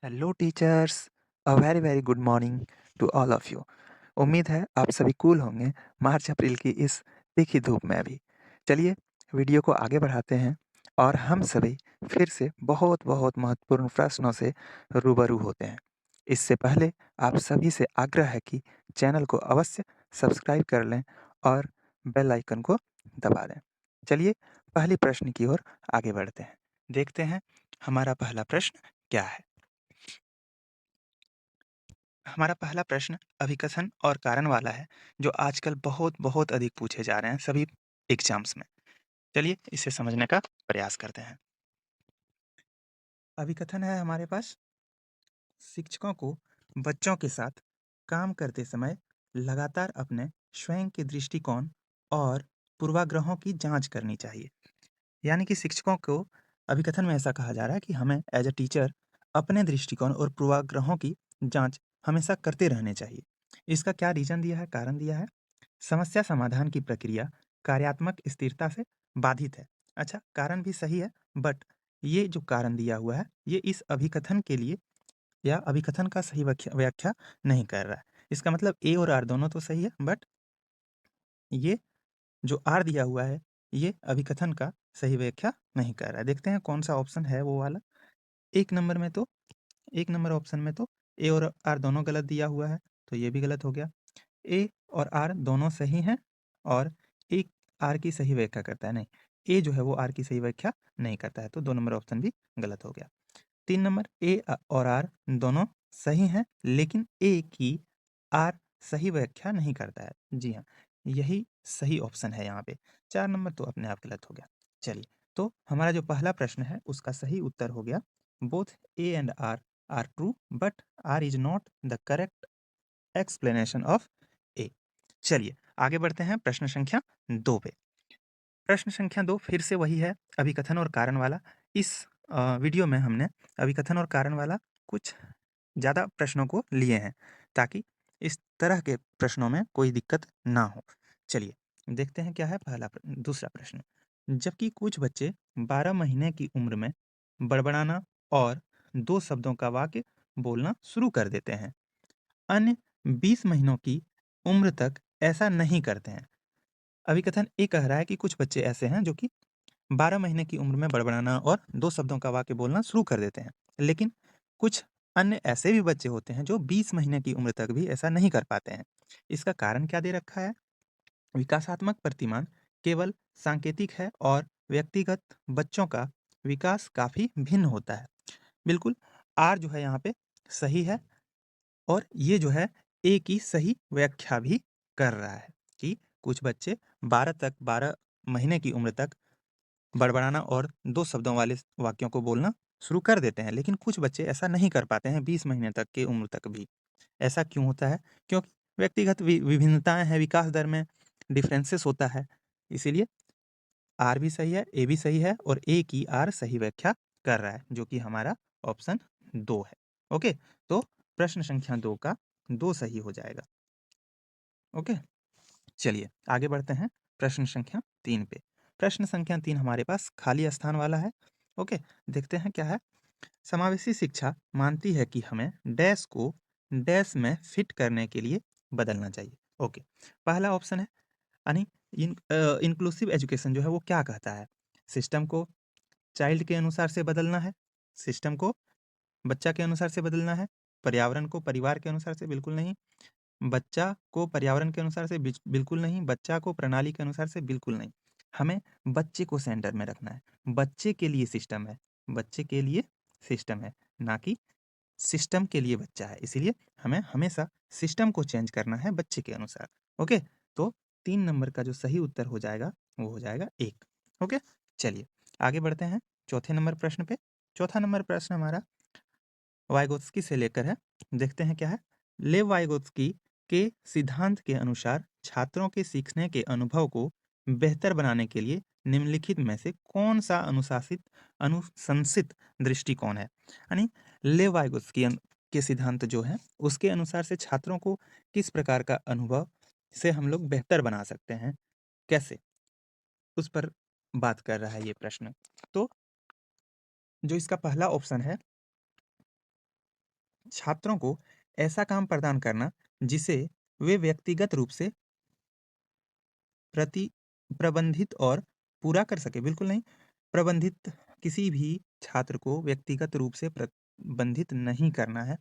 Hello teachers, a very very good morning to all of you. उम्मीद है आप सभी कूल होंगे मार्च अप्रैल की इस तीखी धूप में भी। चलिए वीडियो को आगे बढ़ाते हैं और हम सभी फिर से बहुत बहुत महत्वपूर्ण प्रश्नों से रूबरू होते हैं। इससे पहले आप सभी से आग्रह है कि चैनल को अवश्य सब्सक्राइब कर लें और बेल आइकन को दबा दें। चलिए पहली प्रश्न की ओर आगे बढ़ते हैं। देखते हैं हमारा पहला प्रश्न क्या है। हमारा पहला प्रश्न अभिकथन और कारण वाला है, जो आजकल बहुत अधिक पूछे जा रहे हैं सभी एग्जाम्स में। चलिए इसे समझने का प्रयास करते हैं। अभिकथन है हमारे पास, शिक्षकों को बच्चों के साथ काम करते समय लगातार अपने स्वयं के दृष्टिकोण और पूर्वाग्रहों की जांच करनी चाहिए। यानी कि शिक्षकों को अभिकथन में ऐसा कहा जा रहा है कि हमें एज अ टीचर अपने दृष्टिकोण और पूर्वाग्रहों की जांच हमेशा करते रहने चाहिए। इसका क्या रीजन दिया है, कारण दिया है। समस्या समाधान की प्रक्रिया कार्यात्मक स्थिरता से बाधित है। अच्छा, कारण भी सही है, बट ये जो कारण दिया हुआ है ये इस अभिकथन के लिए या अभिकथन का सही व्याख्या व्याख्या नहीं कर रहा है। इसका मतलब ए और आर दोनों तो सही है, बट ये जो आर दिया हुआ है ये अभिकथन का सही व्याख्या नहीं कर रहा है। देखते हैं कौन सा ऑप्शन है वो वाला। एक नंबर में तो एक नंबर ऑप्शन में तो ए और आर दोनों गलत दिया हुआ है, तो ये भी गलत हो गया। ए और आर दोनों सही हैं और एक आर की सही व्याख्या करता है, नहीं, ए जो है वो आर की सही व्याख्या नहीं करता है, तो 2 नंबर ऑप्शन भी गलत हो गया। 3 नंबर ए और आर दोनों सही हैं, लेकिन ए की आर सही व्याख्या नहीं करता है। जी हाँ, यही सही ऑप्शन है यहाँ पे। 4 नंबर तो अपने आप गलत हो गया। चलिए, तो हमारा जो पहला प्रश्न है उसका सही उत्तर हो गया, both A and R are true but R is not the correct explanation of A. चलिए आगे बढ़ते हैं प्रश्न संख्या 2 पे। प्रश्न संख्या 2 फिर से वही है, अभिकथन और कारण वाला। इस वीडियो में हमने अभिकथन और कारण वाला कुछ ज़्यादा प्रश्नों को लिए हैं, ताकि इस तरह के प्रश्नों में कोई दिक्कत ना हो। चलिए देखते हैं क्या है दूसरा प्रश्न। जबकि कुछ बच्चे 12 महीने की उम्र में बड़बड़ाना और 2 शब्दों का वाक्य बोलना शुरू कर देते हैं, अन्य 20 महीनों की उम्र तक ऐसा नहीं करते हैं। अभिकथन ये कह रहा है कि कुछ बच्चे ऐसे हैं जो कि 12 महीने की उम्र में बड़बड़ाना और 2 शब्दों का वाक्य बोलना शुरू कर देते हैं। लेकिन कुछ अन्य ऐसे भी बच्चे होते हैं जो 20 महीने की उम्र तक भी ऐसा नहीं कर पाते हैं। इसका कारण क्या दे रखा है? विकासात्मक प्रतिमान केवल सांकेतिक है और व्यक्तिगत बच्चों का विकास काफ़ी भिन्न होता है। बिल्कुल, आर जो है यहाँ पे सही है और ये जो है ए की सही व्याख्या भी कर रहा है कि कुछ बच्चे 12 महीने की उम्र तक बड़बड़ाना और 2 शब्दों वाले वाक्यों को बोलना शुरू कर देते हैं, लेकिन कुछ बच्चे ऐसा नहीं कर पाते हैं 20 महीने तक की उम्र तक भी। ऐसा क्यों होता है? क्योंकि व्यक्तिगत विभिन्नताएँ हैं, विकास दर में डिफरेंसेस होता है। इसीलिए आर भी सही है, ए भी सही है और ए की आर सही व्याख्या कर रहा है, जो कि हमारा ऑप्शन 2 है। ओके, तो प्रश्न संख्या 2 का 2 सही हो जाएगा। ओके, चलिए आगे बढ़ते हैं प्रश्न संख्या 3 पे। प्रश्न संख्या 3 हमारे पास खाली स्थान वाला है। ओके, देखते हैं क्या है। समावेशी शिक्षा मानती है कि हमें डैश को डैश में फिट करने के लिए बदलना चाहिए। ओके, पहला ऑप्शन है, यानी इंक्लूसिव एजुकेशन जो है वो क्या कहता है? सिस्टम को चाइल्ड के अनुसार से बदलना है, सिस्टम को बच्चा के अनुसार से बदलना है, पर्यावरण को परिवार के अनुसार से बिल्कुल नहीं, बच्चा को पर्यावरण के अनुसार से बिल्कुल नहीं, बच्चा को प्रणाली के अनुसार से बिल्कुल नहीं। हमें बच्चे को सेंटर में रखना है। बच्चे के लिए सिस्टम है, बच्चे के लिए सिस्टम है, ना कि सिस्टम के लिए बच्चा है। इसीलिए हमें हमेशा सिस्टम को चेंज करना है बच्चे के अनुसार। ओके, तो 3 नंबर का जो सही उत्तर हो जाएगा वो हो जाएगा 1। ओके, चलिए आगे बढ़ते हैं चौथे नंबर प्रश्न पे। चौथा नंबर प्रश्न हमारा वाइगोत्स्की से लेकर है। देखते हैं क्या है। लेव वाइगोत्स्की के सिद्धांत के अनुसार छात्रों के सीखने के अनुभव को बेहतर बनाने के लिए निम्नलिखित में से कौन सा अनुशंसित दृष्टिकोण है? यानी लेव वाइगोत्स्की के सिद्धांत जो है उसके अनुसार से छात्रों को किस प्रकार का अनुभव से हम लोग बेहतर बना सकते हैं, कैसे, उस पर बात कर रहा है ये प्रश्न। तो जो इसका पहला ऑप्शन है छात्रों को ऐसा काम प्रदान करना जिसे वे व्यक्तिगत रूप से प्रति प्रबंधित और पूरा कर सके। बिल्कुल नहीं, प्रबंधित किसी भी छात्र को व्यक्तिगत रूप से प्रबंधित नहीं करना है।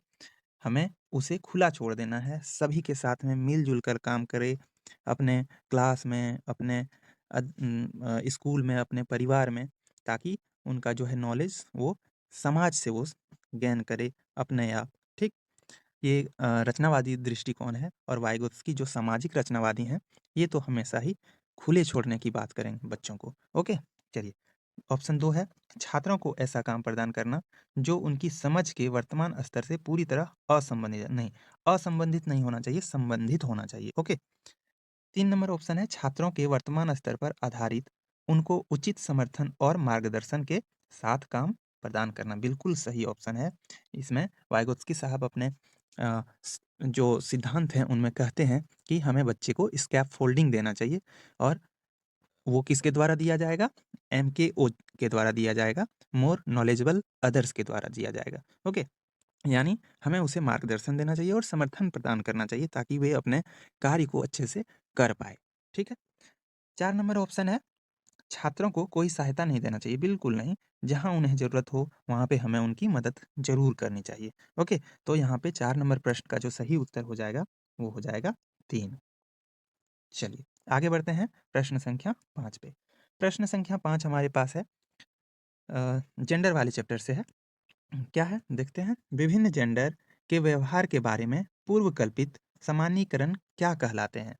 हमें उसे खुला छोड़ देना है, सभी के साथ में मिल-जुल कर काम करे, अपने क्लास में, अपने स्कूल में, अपने परिवार में, ताकि उनका जो है नॉलेज वो समाज से वो गेन करे अपने आप, ठीक? ये रचनावादी दृष्टिकोण है और वाइगोत्स्की जो सामाजिक रचनावादी हैं, ये तो हमेशा ही खुले छोड़ने की बात करेंगे बच्चों को। ओके, चलिए ऑप्शन 2 है छात्रों को ऐसा काम प्रदान करना जो उनकी समझ के वर्तमान स्तर से पूरी तरह असंबंधित नहीं होना चाहिए, संबंधित होना चाहिए। ओके, 3 नंबर ऑप्शन है छात्रों के वर्तमान स्तर पर आधारित उनको उचित समर्थन और मार्गदर्शन के साथ काम प्रदान करना। बिल्कुल सही ऑप्शन है। इसमें वाइगोत्स्की साहब अपने जो सिद्धांत हैं उनमें कहते हैं कि हमें बच्चे को स्कैफोल्डिंग देना चाहिए और वो किसके द्वारा दिया जाएगा? एमकेओ के द्वारा दिया जाएगा, मोर नॉलेजेबल अदर्स के द्वारा दिया जाएगा। ओके, यानी हमें उसे मार्गदर्शन देना चाहिए और समर्थन प्रदान करना चाहिए ताकि वे अपने कार्य को अच्छे से कर पाए। ठीक है? 4 नंबर ऑप्शन है छात्रों को कोई सहायता नहीं देना चाहिए, बिल्कुल नहीं। जहाँ उन्हें ज़रूरत हो वहाँ पे हमें उनकी मदद ज़रूर करनी चाहिए। ओके, तो यहाँ पे 4 नंबर प्रश्न का जो सही उत्तर हो जाएगा वो हो जाएगा 3। चलिए आगे बढ़ते हैं प्रश्न संख्या 5 पे। प्रश्न संख्या 5 हमारे पास है जेंडर वाले चैप्टर से है। क्या है? देखते हैं। विभिन्न जेंडर के व्यवहार के बारे में पूर्व कल्पित सामान्यीकरण क्या कहलाते हैं?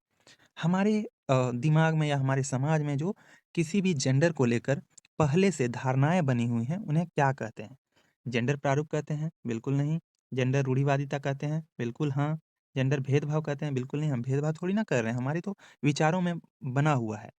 हमारे दिमाग में या हमारे समाज में जो किसी भी जेंडर को लेकर पहले से धारणाएँ बनी हुई हैं, उन्हें क्या कहते हैं? जेंडर प्रारूप कहते हैं? बिल्कुल नहीं। जेंडर रूढ़िवादिता कहते हैं? बिल्कुल हाँ। जेंडर भेदभाव कहते हैं? बिल्कुल नहीं, हम भेदभाव थोड़ी ना कर रहे हैं, हमारे तो विचारों में बना हुआ है।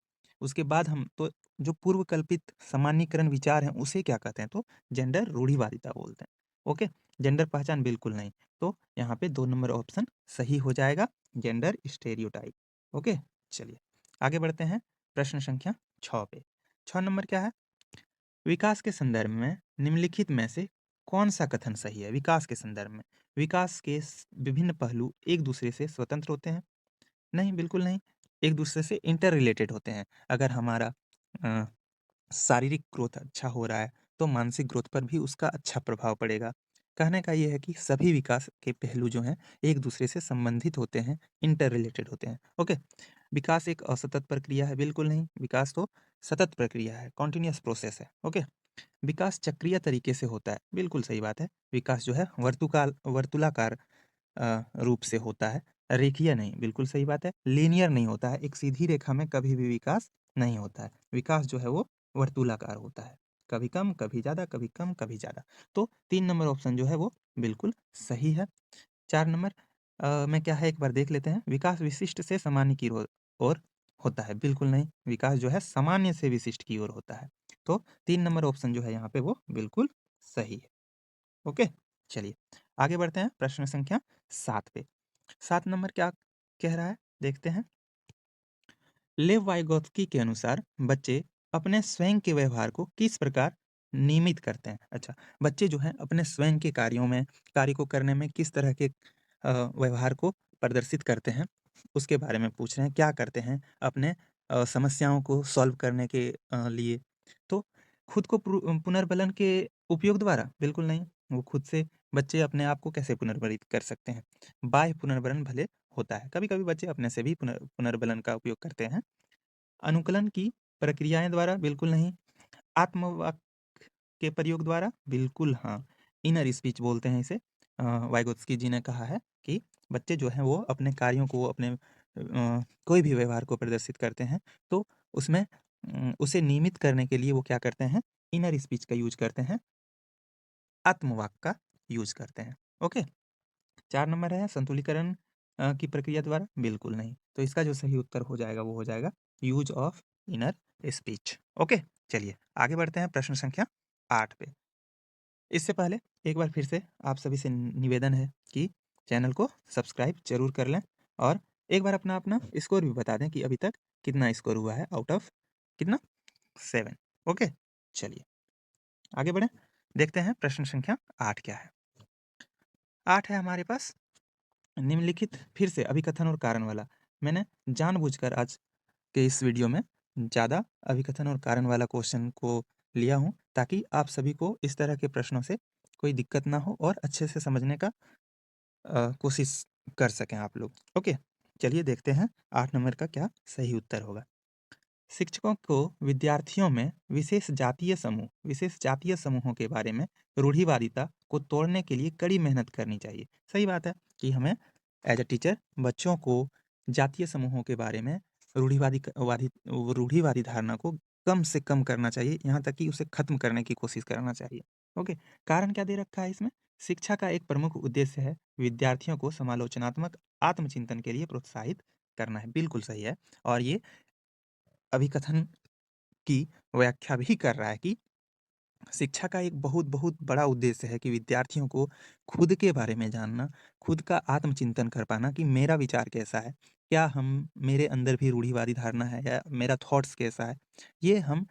उसके बाद हम तो जो पूर्व कल्पित सामान्यीकरण विचार हैं, उसे क्या कहते हैं? तो जेंडर रूढ़िवादिता बोलते हैं। ओके? जेंडर पहचान बिल्कुल नहीं। तो यहाँ पे 2 नंबर ऑप्शन सही हो जाएगा, जेंडर स्टेरियोटाइप। ओके, चलिए आगे बढ़ते हैं प्रश्न संख्या 6 पे। 6 नंबर क्या है? विकास के संदर्भ में निम्नलिखित में से कौन-सा कथन सही है? विकास के संदर्भ में। विकास के विभिन्न पहलू एक दूसरे से स्वतंत्र होते हैं? नहीं, बिल्कुल नहीं। एक दूसरे से इंटर रिलेटेड होते हैं। अगर हमारा अ, शारीरिक ग्रोथ अच्छा हो रहा है, तो मानसिक ग्रोथ पर भी उसका अच्छा प्रभाव पड़ेगा। कहने का ये है कि सभी विकास के पहलू जो हैं, एक दूसरे से संबंधित होते हैं, इंटर रिलेटेड होते हैं। ओके? विकास एक असतत प्रक्रिया है, बिल्कुल नहीं। विकास तो सतत प्रक्रिया है, कॉन्टिन्यूअस प्रोसेस है। ओके? विकास चक्रीय तरीके से होता है, बिल्कुल सही बात है। विकास जो है वर्तुलाकार रूप से होता है, रेखीय नहीं, बिल्कुल सही बात है। लीनियर नहीं होता है, एक सीधी रेखा में कभी भी विकास नहीं होता है। विकास जो है वो वर्तुलाकार होता है, कभी कम, कभी ज़्यादा, कभी कम, कभी ज़्यादा। तो 3 नंबर ऑप्शन जो है वो बिल्कुल सही है। 4 नंबर में क्या है एक बार देख लेते हैं। विकास विशिष्ट से सामान्य की ओर होता है, बिल्कुल नहीं। विकास जो है सामान्य से विशिष्ट की ओर होता है। तो 3 नंबर ऑप्शन जो है यहाँ पे वो बिल्कुल सही है। ओके, चलिए आगे बढ़ते हैं प्रश्न संख्या 7 पे। 7 नंबर क्या कह रहा है? देखते हैं। लेव वाइगोत्स्की के अनुसार बच्चे अपने स्वयं के व्यवहार को किस प्रकार नियमित करते हैं? अच्छा, बच्चे जो हैं अपने स्वयं के कार्य को करने में किस तरह के व्यवहार को प्रदर्शित करते हैं, उसके बारे में पूछ रहे हैं। क्या करते हैं अपने समस्याओं को सॉल्व करने के लिए? तो खुद को पुनर्बलन के उपयोग द्वारा? बिल्कुल नहीं। वो खुद से बच्चे अपने आप को कैसे पुनर्बलित कर सकते हैं? बाह्य पुनर्बलन भले होता है, कभी-कभी बच्चे अपने से भी पुनर्बलन का उपयोग करते हैं। अनुकलन की प्रक्रियाएँ द्वारा? बिल्कुल नहीं। आत्मवाक के प्रयोग द्वारा? बिल्कुल हाँ। इनर स्पीच बोलते हैं इसे। वाइगोत्स्की जी ने कहा है कि बच्चे जो हैं वो अपने कार्यों को कोई भी व्यवहार को प्रदर्शित करते हैं, तो उसमें उसे नियमित करने के लिए वो क्या करते हैं? इनर स्पीच का यूज़ करते हैं, आत्मवाक का यूज़ करते हैं। ओके? 4 नंबर है संतुलीकरण की प्रक्रिया द्वारा? बिल्कुल नहीं। तो इसका जो सही उत्तर हो जाएगा वो हो जाएगा use of inner speech. Okay? चलिए आगे बढ़ते हैं प्रश्न संख्या 8 पे। इससे पहले एक बार फिर से आप सभी से निवेदन है कि चैनल को सब्सक्राइब ज़रूर कर लें और एक बार अपना-अपना स्कोर भी बता दें कि अभी तक कितना स्कोर हुआ है आउट ऑफ कितना? 7। ओके? चलिए आगे बढ़ें। देखते हैं प्रश्न संख्या 8 क्या है? 8 है हमारे पास निम्नलिखित फिर से अभिकथन और कारण वाला। मैंने जानबूझकर आज के इस वीडियो में ज़्यादा अभिकथन और कारण वाला क्वेश्चन को लिया हूँ, ताकि आप सभी को इस तरह के प्रश्नों से कोई दिक्कत ना हो और अच्छे से समझने का कोशिश कर सकें आप लोग। ओके, चलिए देखते हैं 8 नंबर का क्या सही उत्तर होगा। शिक्षकों को विद्यार्थियों में विशेष जातीय समूहों के बारे में रूढ़िवादिता को तोड़ने के लिए कड़ी मेहनत करनी चाहिए। सही बात है कि हमें एज अ टीचर बच्चों को जातीय समूहों के बारे में रूढ़िवादी धारणा को कम से कम करना चाहिए, यहाँ तक कि उसे खत्म करने की कोशिश करना चाहिए। ओके, कारण क्या दे रखा है इसमें? शिक्षा का एक प्रमुख उद्देश्य है विद्यार्थियों को समालोचनात्मक आत्मचिंतन के लिए प्रोत्साहित करना है। बिल्कुल सही है। और ये अभिकथन की व्याख्या भी कर रहा है कि शिक्षा का एक बहुत बहुत बड़ा उद्देश्य है कि विद्यार्थियों को खुद के बारे में जानना, खुद का आत्मचिंतन कर पाना कि मेरा विचार कैसा है, क्या हम मेरे अंदर भी रूढ़िवादी धारणा है या मेरा थॉट्स कैसा है। ये हम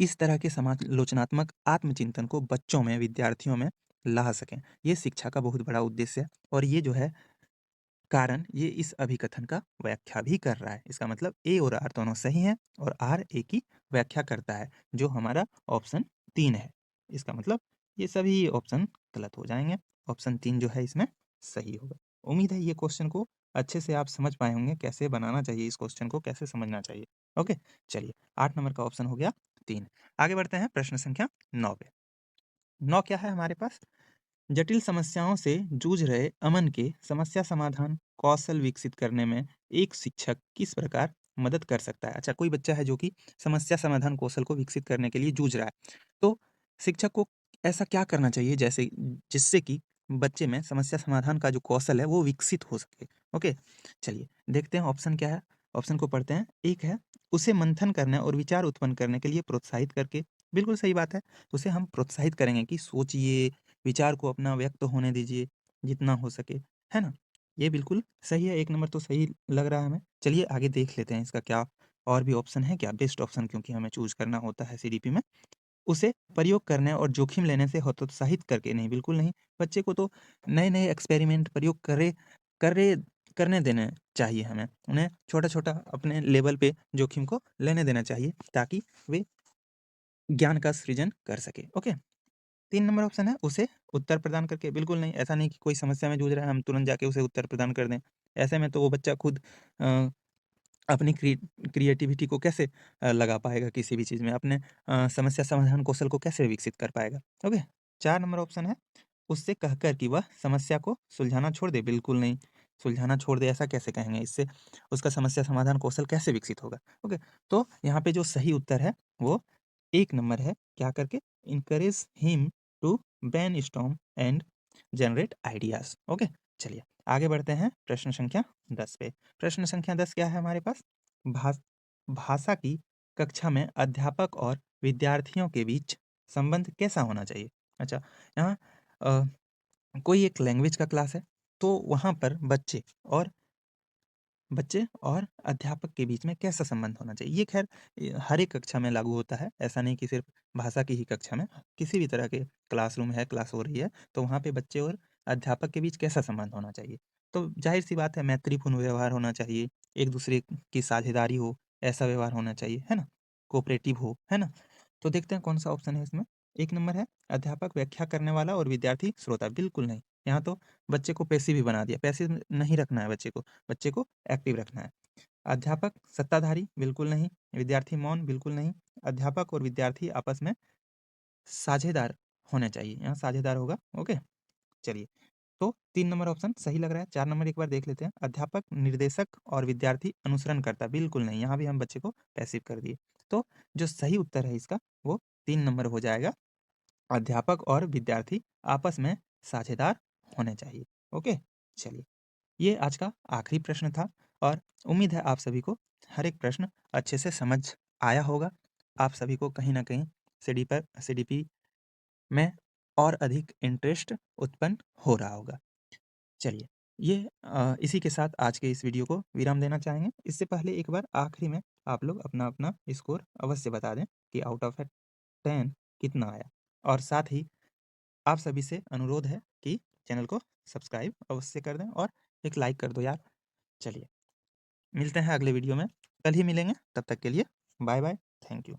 इस तरह के समालोचनात्मक आत्मचिंतन को बच्चों में, विद्यार्थियों में ला सकें। ये शिक्षा का बहुत बड़ा उद्देश्य है और ये जो है कारण ये इस अभिकथन का व्याख्या भी कर रहा है। इसका मतलब ए और आर दोनों सही हैं और आर ए की व्याख्या करता है, जो हमारा ऑप्शन 3 है। इसका मतलब ये सभी ऑप्शन गलत हो जाएँगे। ऑप्शन 3 जो है इसमें सही होगा। उम्मीद है ये क्वेश्चन को अच्छे से आप समझ पाए होंगे, कैसे बनाना चाहिए इस क्वेश्चन को, कैसे समझना चाहिए। ओके, चलिए 8 नंबर का ऑप्शन हो गया 3। आगे बढ़ते हैं प्रश्न संख्या 9 पे। 9 क्या है हमारे पास? जटिल समस्याओं से जूझ रहे अमन के समस्या समाधान कौशल विकसित करने में एक शिक्षक किस प्रकार मदद कर सकता है? अच्छा, कोई बच्चा है जो कि समस्या समाधान कौशल को विकसित करने के लिए जूझ रहा है, तो शिक्षक को ऐसा क्या करना चाहिए जैसे जिससे कि बच्चे में समस्या समाधान का जो कौशल है वो विकसित हो सके। ओके, चलिए देखते हैं ऑप्शन क्या है। ऑप्शन को पढ़ते हैं। एक है उसे मंथन करने और विचार उत्पन्न करने के लिए प्रोत्साहित करके। बिल्कुल सही बात है, उसे हम प्रोत्साहित करेंगे कि सोचिए, विचार को अपना व्यक्त होने दीजिए जितना हो सके, है ना? ये बिल्कुल सही है, 1 नंबर तो सही लग रहा है हमें। चलिए आगे देख लेते हैं इसका क्या और भी ऑप्शन है क्या? बेस्ट ऑप्शन क्योंकि हमें चूज़ करना होता है सीडीपी में। उसे प्रयोग करने और जोखिम लेने से हतोत्साहित करके नहीं, बिल्कुल नहीं। बच्चे को तो नए-नए एक्सपेरिमेंट प्रयोग करे करने देने चाहिए हमें। उन्हें छोटा-छोटा अपने लेवल पे जोखिम को लेने देना चाहिए ताकि वे ज्ञान का सृजन कर सकें। ओके? 3 नंबर ऑप्शन है उसे उत्तर प्रदान करके, बिल्कुल नहीं, ऐसा नहीं कि कोई समस्या में जूझ रहा है, हम तुरंत जाके उसे उत्तर प्रदान कर दें। ऐसे में तो वो बच्चा खुद अ, अपनी क्रिएटिविटी को कैसे लगा पाएगा किसी भी चीज़ में, अपने समस्या समाधान कौशल को कैसे विकसित कर पाएगा। ओके? 4 नंबर ऑप्शन है उससे कहकर कि वह समस्या को सुलझाना छोड़ दे, बिल्कुल नहीं, सुलझाना छोड़ दे ऐसा कैसे कहेंगे? इससे उसका समस्या समाधान कौशल कैसे विकसित होगा? ओके? तो यहाँ पे जो सही उत्तर है वो 1 नंबर है, क्या करके? Encourage him to brainstorm and generate ideas. Okay? चलिए आगे बढ़ते हैं प्रश्न संख्या 10 पे। प्रश्न संख्या 10 क्या है हमारे पास? भाष भाषा की कक्षा में अध्यापक और विद्यार्थियों के बीच संबंध कैसा होना चाहिए? अच्छा, यहाँ अ, कोई एक लैंग्वेज का क्लास है, तो वहाँ पर बच्चे और अध्यापक के बीच में कैसा संबंध होना चाहिए? ये ख़ैर हर एक कक्षा में लागू होता है, ऐसा नहीं कि सिर्फ़ भाषा की ही कक्षा में, किसी भी तरह के क्लासरूम है, क्लास हो रही है, तो वहाँ पे बच्चे और अध्यापक के बीच कैसा संबंध होना चाहिए? तो ज़ाहिर-सी बात है मैत्रीपूर्ण व्यवहार होना चाहिए, एक-दूसरे की साझेदारी हो, ऐसा व्यवहार होना चाहिए, है ना? कोऑपरेटिव हो, है ना? तो देखते हैं कौन-सा ऑप्शन है इसमें। 1 नंबर है अध्यापक व्याख्या करने वाला और विद्यार्थी श्रोता, बिल्कुल नहीं, यहाँ तो बच्चे को पैसिव ही बना दिया, पैसिव नहीं रखना है बच्चे को एक्टिव रखना है। अध्यापक सत्ताधारी, बिल्कुल नहीं। विद्यार्थी मौन, बिल्कुल नहीं। अध्यापक और विद्यार्थी आपस में साझेदार होने चाहिए, यहाँ साझेदार होगा। ओके, चलिए, तो 3 नंबर ऑप्शन सही लग रहा है। 4 नंबर एक बार देख लेते हैं। अध्यापक, निर्देशक और विद्यार्थी अनुसरण करता, बिल्कुल नहीं, यहाँ भी हम बच्चे को पैसिव कर दिए। तो जो सही उत्तर है इसका वो 3 नंबर हो जाएगा। अध्यापक और विद्यार्थी आपस में साझेदार होने चाहिए। ओके, चलिए। ये आज का आखिरी प्रश्न था और उम्मीद है आप सभी को हर एक प्रश्न अच्छे से समझ आया होगा। आप सभी को कहीं न कहीं सीडीपी में और अधिक इंटरेस्ट उत्पन्न हो रहा होगा। चलिए, ये इसी के साथ आज के इस वीडियो को विराम देना चाहेंगे। इससे पहले एक बार आखिरी में आप लोग अपना-अपना स्कोर अवश्य बता दें कि आउट ऑफ 10 कितना आया और साथ ही आप सभी से अनुरोध है कि चैनल को सब्सक्राइब अवश्य कर दें और एक लाइक कर दो यार। चलिए, मिलते हैं अगले वीडियो में, कल ही मिलेंगे, तब तक के लिए बाय बाय, थैंक यू।